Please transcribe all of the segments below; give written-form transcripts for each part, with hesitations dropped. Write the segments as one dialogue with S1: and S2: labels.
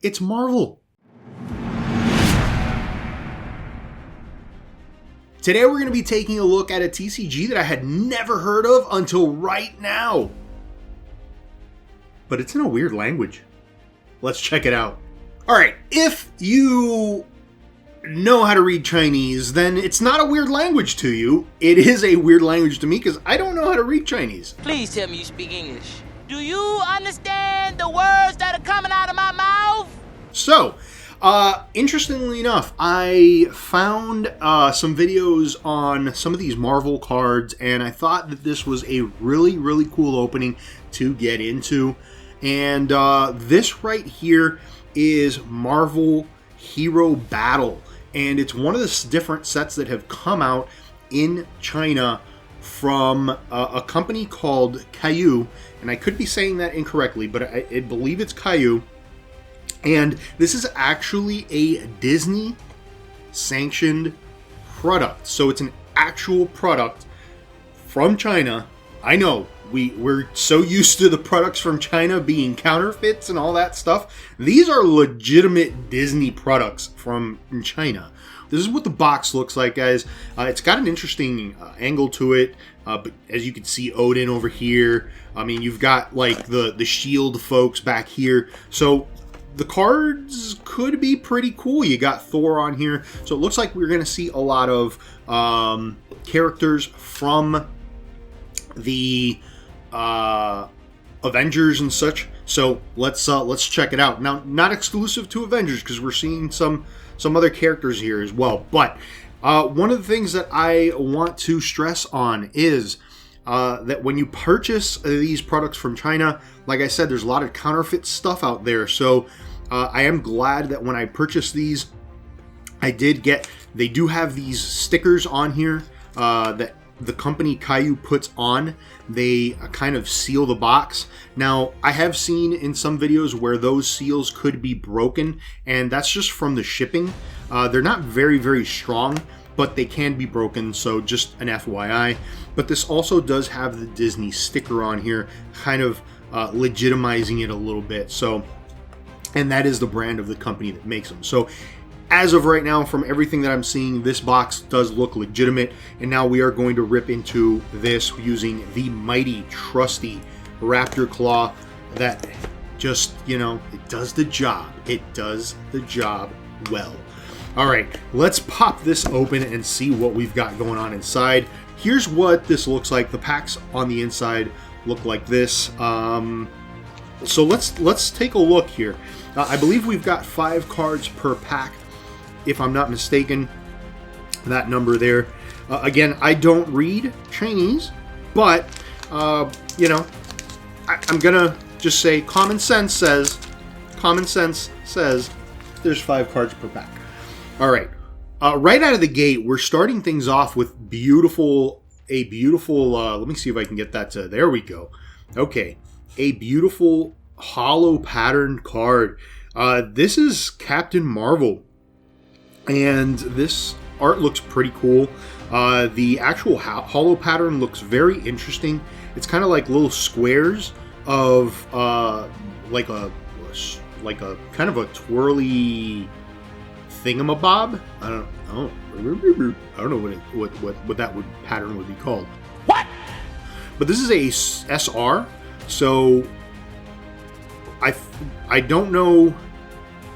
S1: It's Marvel. Today we're going to be taking a look at a TCG that I had never heard of until right now. But it's in a weird language. Let's check it out. Alright, if you know how to read Chinese, then it's not a weird language to you. It is a weird language to me because I don't know how to read Chinese.
S2: Please tell me you speak English. Do you understand the words that are coming out of my mouth?
S1: So, interestingly enough, I found some videos on some of these Marvel cards, and I thought that this was a really, really cool opening to get into. And this right here is Marvel Hero Battle, and it's one of the different sets that have come out in China from a company called Kayou, and I could be saying that incorrectly, but I believe it's Kayou. And this is actually a Disney sanctioned product. So it's an actual product from China. I know we're so used to the products from China being counterfeits and all that stuff. These are legitimate Disney products from China. This is what the box looks like, guys. It's got an interesting angle to it. But as you can see, Odin over here. I mean, you've got like the shield folks back here. So the cards could be pretty cool. You got Thor on here. So it looks like we're going to see a lot of characters from the Avengers and such. So let's check it out. Now, not exclusive to Avengers, because we're seeing some other characters here as well. But one of the things that I want to stress on is that when you purchase these products from China, like I said, there's a lot of counterfeit stuff out there. So I am glad that when I purchased these, they do have these stickers on here that the company Kayou puts on. They kind of seal the box. Now, I have seen in some videos where those seals could be broken, and that's just from the shipping. They're not very, very strong, but they can be broken, so just an FYI. But this also does have the Disney sticker on here, kind of legitimizing it a little bit. So, and that is the brand of the company that makes them. So, as of right now, from everything that I'm seeing, this box does look legitimate. And now we are going to rip into this using the mighty, trusty Raptor Claw that just, it does the job. It does the job well. All right, let's pop this open and see what we've got going on inside. Here's what this looks like. The packs on the inside look like this. So let's take a look here. I believe we've got 5 cards per pack, if I'm not mistaken, that number there. Again, I don't read Chinese, but, I'm going to just say common sense says there's 5 cards per pack. All right. Right out of the gate, we're starting things off with a beautiful, let me see if I can get that to, there we go. Okay. A beautiful hollow patterned card. This is Captain Marvel. And this art looks pretty cool. The actual hollow pattern looks very interesting. It's kind of like little squares of like a kind of a twirly thingamabob. I don't know what that pattern would be called.
S2: What?
S1: But this is a SR, so I don't know.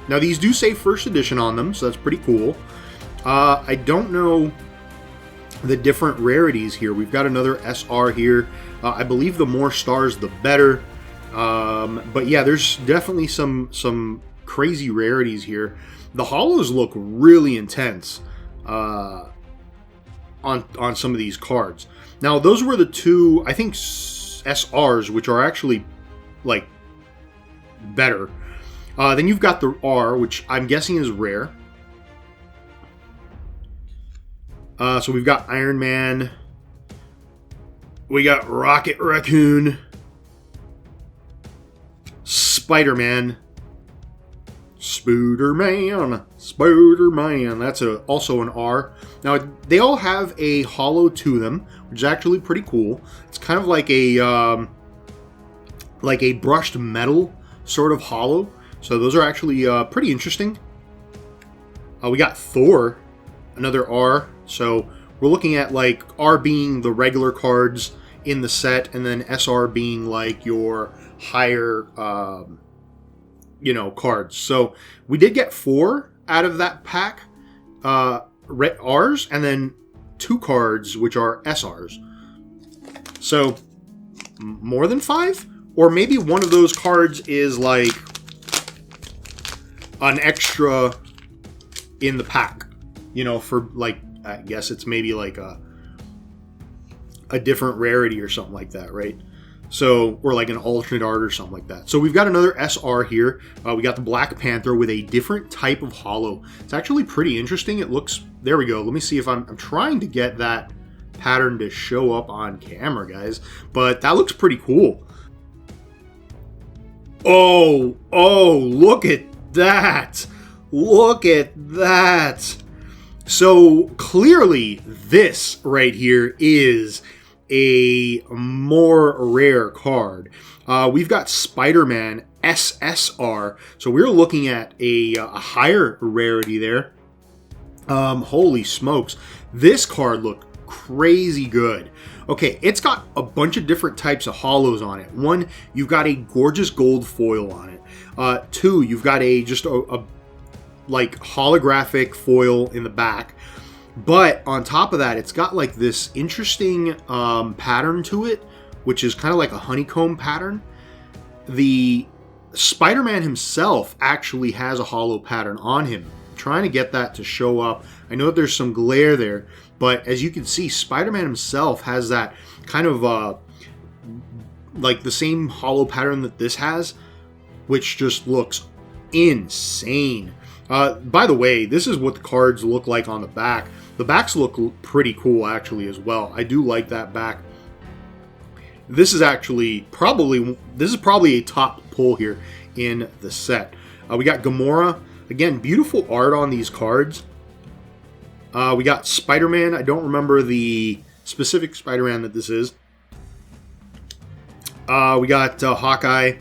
S1: Now, these do say first edition on them, so that's pretty cool. I don't know the different rarities here. We've got another SR here. I believe the more stars, the better. But yeah, there's definitely some crazy rarities here. The hollows look really intense on some of these cards. Now, those were the 2, I think, SRs, which are actually, like, better. Then you've got the R, which I'm guessing is rare. So we've got Iron Man. We got Rocket Raccoon. SpiderMan. Spider-Man. That's also an R. Now, they all have a hollow to them, which is actually pretty cool. It's kind of like a brushed metal sort of hollow. So those are actually pretty interesting. We got Thor, another R. So we're looking at like R being the regular cards in the set, and then SR being like your higher, cards. So we did get 4 out of that pack, red Rs, and then 2 cards which are SRs. So more than 5, or maybe one of those cards is like an extra in the pack. For like, I guess it's maybe like a different rarity or something like that, right? So, or like an alternate art or something like that. So we've got another SR here. We got the Black Panther with a different type of holo. It's actually pretty interesting. It looks, there we go. Let me see if I'm trying to get that pattern to show up on camera, guys. But that looks pretty cool. Oh, look at that. Look at that. So clearly this right here is a more rare card. We've got SpiderMan SSR. So we're looking at a higher rarity there. Holy smokes. This card looked crazy good. Okay, it's got a bunch of different types of holos on it. 1, you've got a gorgeous gold foil on it. 2, you've got just a like holographic foil in the back. But on top of that, it's got like this interesting pattern to it, which is kind of like a honeycomb pattern. The Spider-Man himself actually has a holo pattern on him. I'm trying to get that to show up. I know that there's some glare there, but as you can see, Spider-Man himself has that kind of like the same holo pattern that this has, which just looks insane. By the way, this is what the cards look like on the back. The backs look pretty cool actually as well. I do like that back. This is actually probably a top pull here in the set. We got Gamora. Again, beautiful art on these cards. We got Spider-Man. I don't remember the specific Spider-Man that this is. We got Hawkeye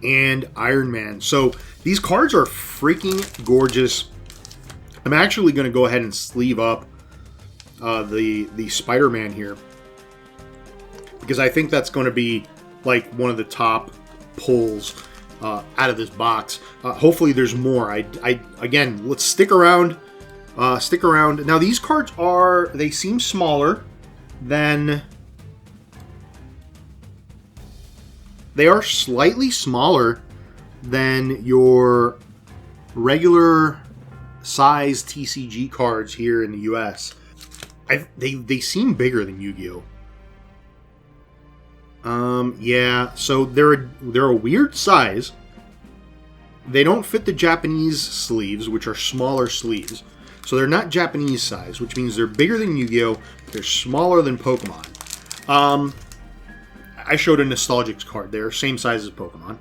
S1: and Iron Man. So these cards are freaking gorgeous. I'm actually going to go ahead and sleeve up the Spider-Man here, because I think that's going to be like one of the top pulls out of this box. Hopefully there's more. Again, let's stick around. Stick around. Now these cards they seem smaller than... They are slightly smaller than your regular size TCG cards here in the US. They seem bigger than Yu-Gi-Oh! Yeah, so they're a weird size. They don't fit the Japanese sleeves, which are smaller sleeves. So they're not Japanese size, which means they're bigger than Yu-Gi-Oh! They're smaller than Pokemon. I showed a Nostalgics card. They're same size as Pokemon.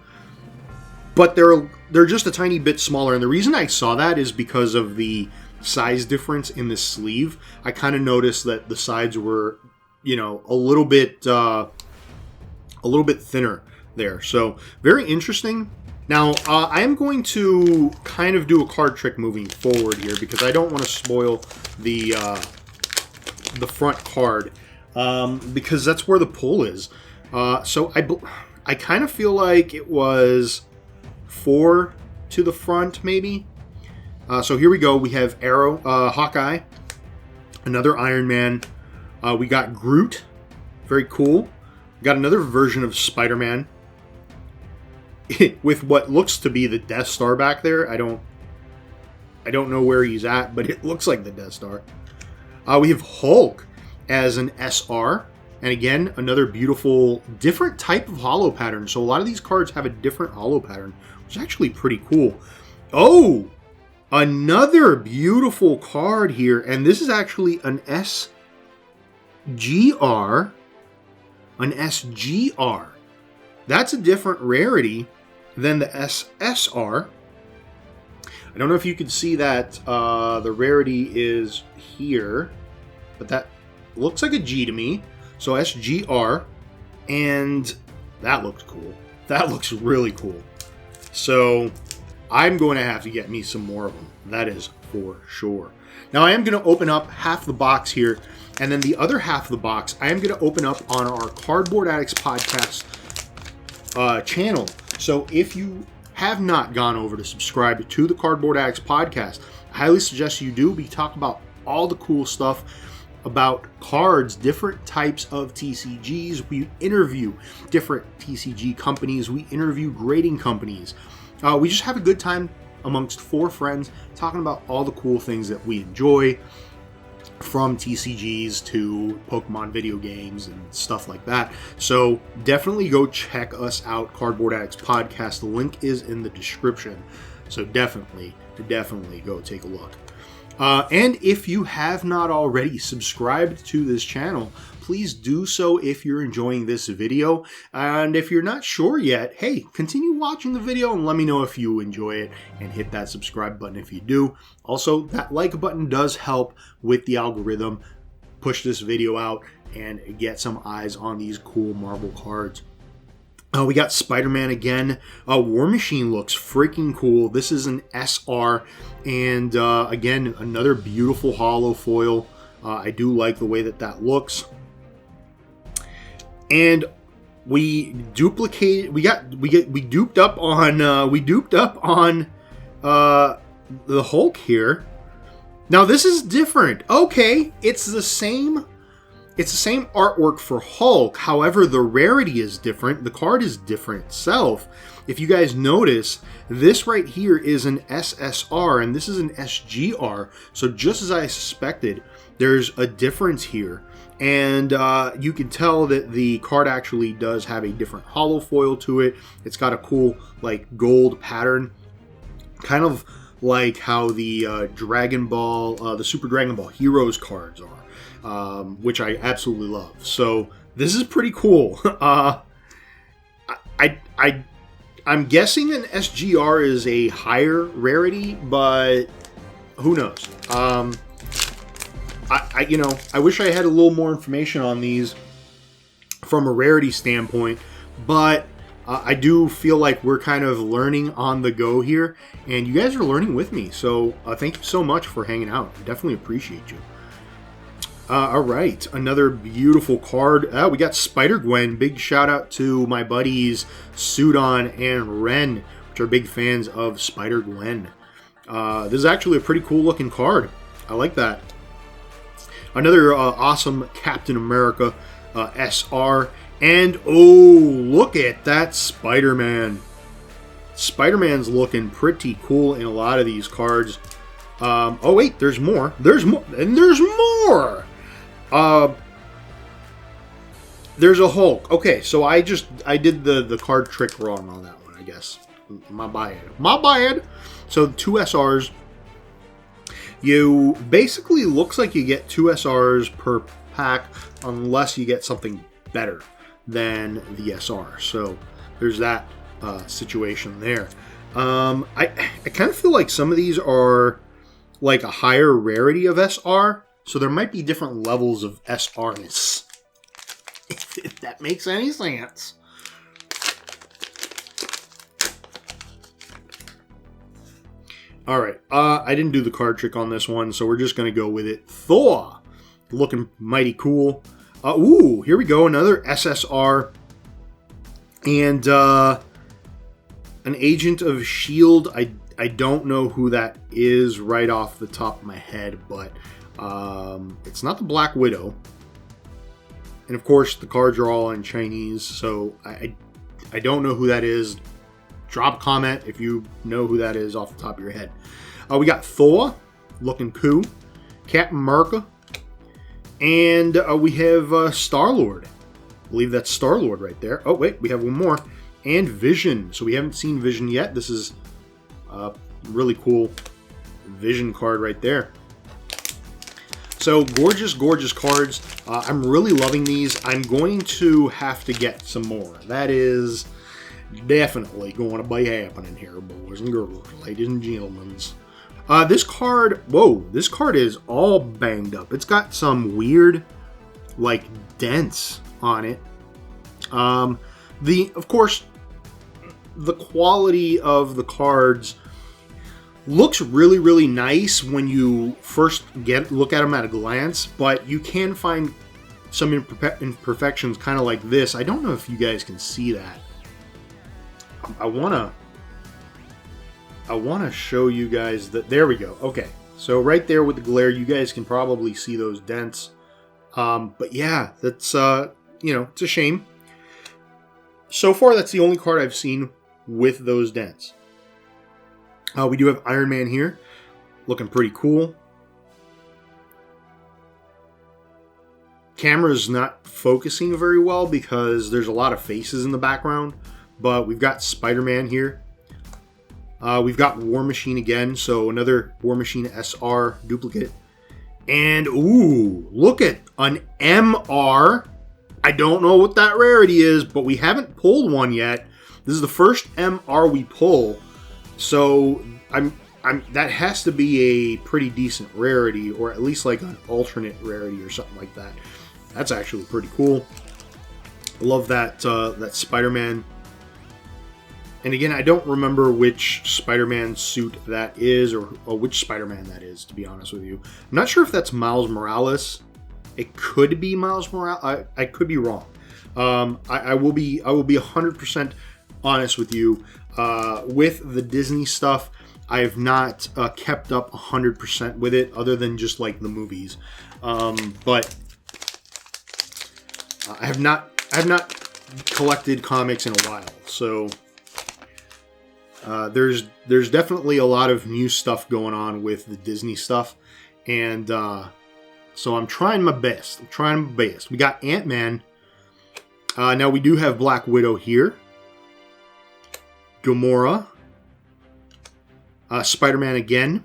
S1: But they're just a tiny bit smaller. And the reason I saw that is because of the size difference in the sleeve. I kind of noticed that the sides were, a little bit thinner there. So very interesting. Now, I am going to kind of do a card trick moving forward here, because I don't want to spoil the front card, because that's where the pull is. So I kind of feel like it was 4 to the front, maybe. So here we go. We have Hawkeye, another Iron Man. We got Groot, very cool. We got another version of Spider-Man with what looks to be the Death Star back there. I don't know where he's at, but it looks like the Death Star. We have Hulk as an SR. And again, another beautiful, different type of holo pattern. So a lot of these cards have a different holo pattern, which is actually pretty cool. Oh, another beautiful card here. And this is actually an SGR. An SGR. That's a different rarity than the SSR. I don't know if you can see that the rarity is here, but that looks like a G to me. So SGR, and that looks cool. That looks really cool. So I'm going to have to get me some more of them. That is for sure. Now I am going to open up half the box here, and then the other half of the box I am going to open up on our Cardboard Addicts podcast channel. So if you have not gone over to subscribe to the Cardboard Addicts podcast, I highly suggest you do. We talk about all the cool stuff about cards, different types of TCGs. We interview different TCG companies. We interview grading companies. We just have a good time amongst 4 friends talking about all the cool things that we enjoy, from TCGs to Pokemon video games and stuff like that. So definitely go check us out, Cardboard Addicts podcast. The link is in the description. So definitely go take a look. And if you have not already subscribed to this channel, please do so if you're enjoying this video. And if you're not sure yet, hey, continue watching the video and let me know if you enjoy it, and hit that subscribe button if you do. Also, that like button does help with the algorithm, push this video out, and get some eyes on these cool Marvel cards. We got SpiderMan again. War Machine looks freaking cool. This is an SR, and again, another beautiful holo foil. I do like the way that looks. And we duplicated. We duped up on the Hulk here. Now this is different. Okay, it's the same artwork for Hulk. However, the rarity is different. The card is different itself. If you guys notice, this right here is an SSR and this is an SGR. So just as I suspected, there's a difference here. And you can tell that the card actually does have a different holo foil to it. It's got a cool like gold pattern, kind of like how the Dragon Ball, the Super Dragon Ball Heroes cards are, which I absolutely love. So this is pretty cool. I'm guessing an SGR is a higher rarity, but who knows? I wish I had a little more information on these from a rarity standpoint, but I do feel like we're kind of learning on the go here, and you guys are learning with me. So thank you so much for hanging out. I definitely appreciate you. All right, another beautiful card. We got SpiderGwen. Big shout out to my buddies Sudon and Ren, which are big fans of SpiderGwen. This is actually a pretty cool looking card. I like that. Another awesome Captain America SR. And, oh, look at that Spider-Man. Spider-Man's looking pretty cool in a lot of these cards. Oh, wait, there's more. There's more. And there's more. There's a Hulk. Okay, so I did the card trick wrong on that one, I guess. My bad. So 2 SRs. You basically looks like you get 2 SRs per pack unless you get something better than the SR. So there's that situation there. I kind of feel like some of these are like a higher rarity of SR, so there might be different levels of SRness, if that makes any sense. Alright, I didn't do the card trick on this one, so we're just going to go with it. Thor! Looking mighty cool. Ooh, here we go, another SSR. And an Agent of S.H.I.E.L.D. I don't know who that is right off the top of my head, but it's not the Black Widow. And of course, the cards are all in Chinese, so I don't know who that is. Drop a comment if you know who that is off the top of your head. We got Thor, looking cool. Captain America. And we have Star-Lord. I believe that's Star-Lord right there. Oh, wait, we have one more. And Vision. So we haven't seen Vision yet. This is a really cool Vision card right there. So gorgeous, gorgeous cards. I'm really loving these. I'm going to have to get some more. That is definitely going to be happening here, boys and girls, ladies and gentlemen. This card, whoa, this card is all banged up. It's got some weird, like, dents on it. Of course, the quality of the cards looks really, really nice when you first look at them at a glance, but you can find some imperfections kind of like this. I don't know if you guys can see that. I want to show you guys that. There we go. Okay, so right there with the glare, you guys can probably see those dents. But yeah, that's it's a shame. So far, that's the only card I've seen with those dents. We do have Iron Man here, looking pretty cool. Camera's not focusing very well because there's a lot of faces in the background, but we've got Spider-Man here. We've got War Machine again, so another War Machine SR duplicate. And, ooh, look at an MR. I don't know what that rarity is, but we haven't pulled one yet. This is the first MR we pull, so that has to be a pretty decent rarity, or at least like an alternate rarity or something like that. That's actually pretty cool. I love that that Spider-Man. And again, I don't remember which Spider-Man suit that is, or which Spider-Man that is, to be honest with you. I'm not sure if that's Miles Morales. It could be Miles Morales. I could be wrong. I will be 100% honest with you. With the Disney stuff, I have not kept up 100% with it, other than just like the movies. But I have not collected comics in a while, so there's definitely a lot of new stuff going on with the Disney stuff, and so I'm trying my best. We got AntMan. Now we do have Black Widow here, Gamora, Spider-Man again.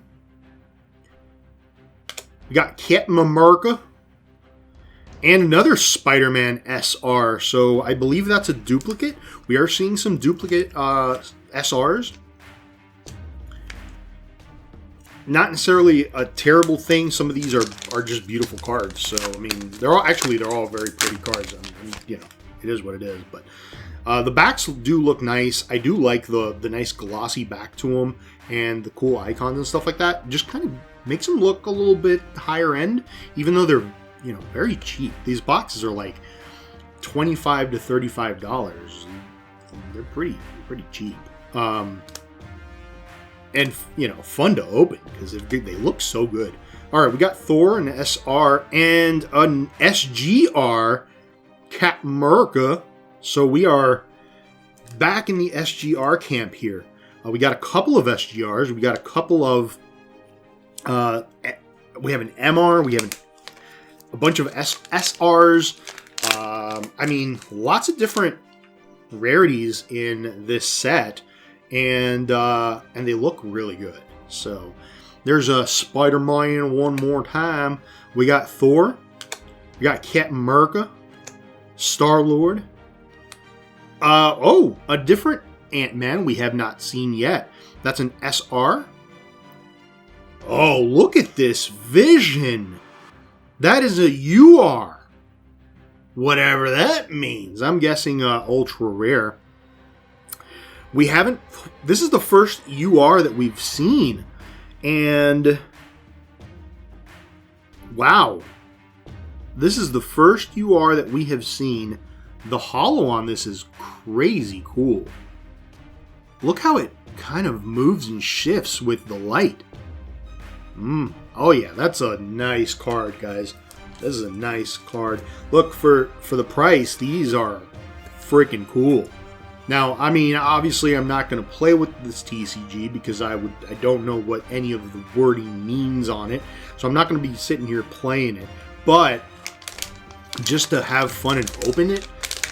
S1: We got Captain America. And another Spider-Man SR. So I believe that's a duplicate. We are seeing some duplicate SRs. Not necessarily a terrible thing. Some of these are just beautiful cards. So I mean, they're all very pretty cards. I mean, it is what it is. But the backs do look nice. I do like the nice glossy back to them and the cool icons and stuff like that. Just kind of makes them look a little bit higher end, even though they're very cheap. These boxes are like $25 to $35. They're pretty cheap. And fun to open because they look so good. All right, we got Thor, an SR, and an SGR, Captain America. So we are back in the SGR camp here. We got a couple of SGRs. We got a couple of. We have an MR. We have a bunch of SRs. I mean, lots of different rarities in this set, and they look really good. So there's a Spider-Man one more time. We got Thor. We got Captain America, Star-Lord. A different Ant-Man we have not seen yet. That's an SR. Oh, look at this Vision. That is a UR. Whatever that means. I'm guessing ultra rare. We haven't. This is the first UR that we've seen. And wow. This is the first UR that we have seen. The holo on this is crazy cool. Look how it kind of moves and shifts with the light. Oh yeah, that's a nice card, guys. This is a nice card. Look, for the price, these are freaking cool. Now, I mean, obviously I'm not going to play with this TCG because I don't know what any of the wording means on it. So I'm not going to be sitting here playing it. But just to have fun and open it,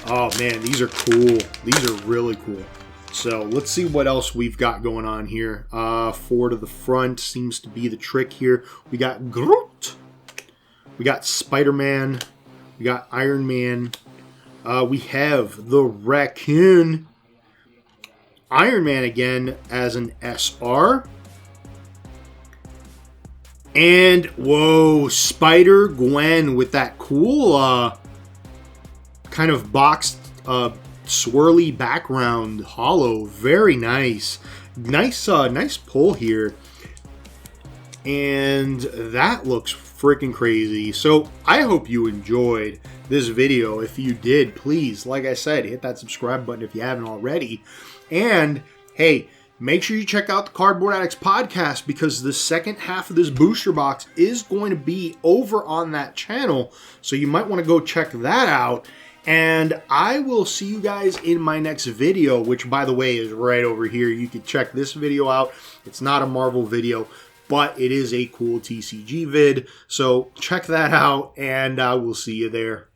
S1: oh man, these are cool. These are really cool. So let's see what else we've got going on here. 4 to the front seems to be the trick here. We got Groot. We got Spider-Man. We got Iron Man. We have the Raccoon. Iron Man again as an SR. And, whoa, SpiderGwen with that cool kind of boxed swirly background holo. Very nice. Nice pull here. And that looks freaking crazy. So I hope you enjoyed this video. If you did, please, like I said, hit that subscribe button if you haven't already. And hey, make sure you check out the Cardboard Addicts podcast, because the second half of this booster box is going to be over on that channel. So you might want to go check that out. And I will see you guys in my next video, which, by the way, is right over here. You can check this video out. It's not a Marvel video, but it is a cool TCG vid. So check that out, and I will see you there.